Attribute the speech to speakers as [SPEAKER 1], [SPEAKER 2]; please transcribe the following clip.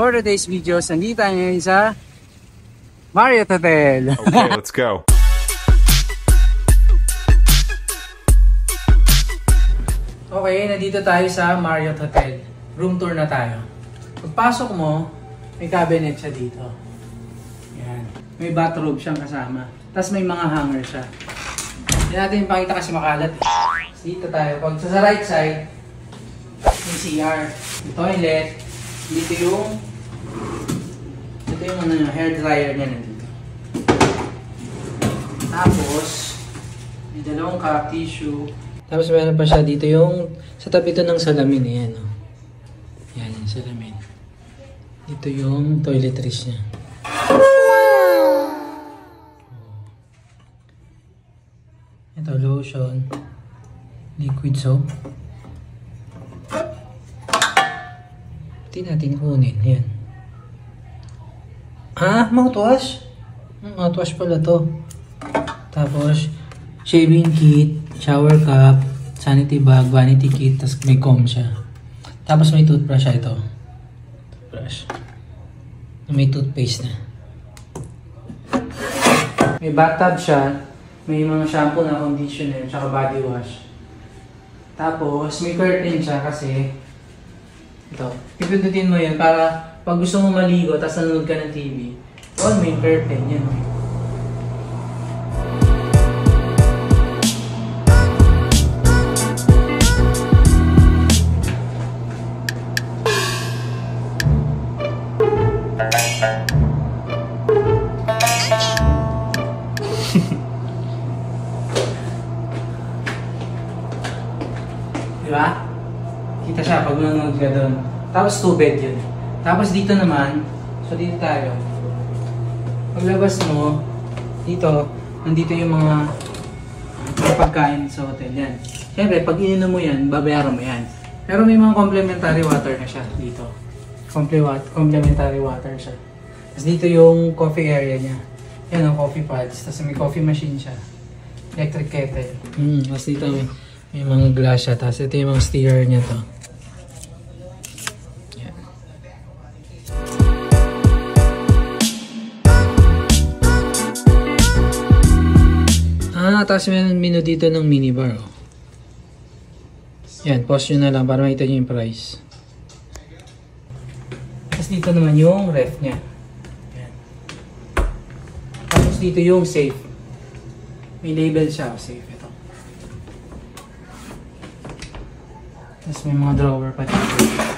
[SPEAKER 1] For today's videos, nandito tayo ngayon sa Marriott Hotel.
[SPEAKER 2] Okay, let's go.
[SPEAKER 1] Okay, nandito tayo sa Marriott Hotel. Room tour na tayo. Pagpasok mo, may cabinet siya dito. Yan. May bathrobe siyang kasama. Tapos may mga hanger siya. Hindi natin ipakita kasi makalat. Dito tayo. Pag sa right side, yung CR. Yung toilet. Dito yung hair dryer niya nandito. Tapos, may dalawang cup tissue. Tapos meron pa siya dito yung sa tabi ito ng salamin. Ayan, oh. Yan yung salamin. Dito yung toiletries niya. Ito, lotion. Liquid soap. Pwede natin kunin. Yan. Ah, mouthwash? Mouthwash pala to. Tapos, shaving kit, shower cap, sanity bag, vanity kit, tapos may comb siya. Tapos may toothbrush siya ito. Toothbrush. May toothpaste na. May bathtub siya. May mga shampoo na conditioner, tsaka body wash. Tapos, may curtain siya kasi ito. Pipindutin mo yan para pag gusto mo maligo, tapos nanonood ka ng TV. On may curtain. Yan. Diba? Kita siya pag nanonood ka doon. Tapos 2 bed yun. Tapos dito naman, so dito tayo. Paglabas mo, dito, nandito yung mga pagkain sa hotel. Yan. Siyempre, pag ininom mo yan, babayaran mo yan. Pero may mga complimentary water na siya dito. Complimentary water siya. Tapos dito yung coffee area niya. Yan ang coffee pods. Tapos may coffee machine siya. Electric kettle. Tapos dito may mga glass siya. Tapos ito yung mga steer niya to. Yan. Tapos may menu dito ng minibar. Oh. Yan, pause nyo na lang para makita nyo yung price. Tapos dito naman yung ref niya. Yan. Tapos dito yung safe. May label siya, safe ito. Tapos may mga drawer pa dito.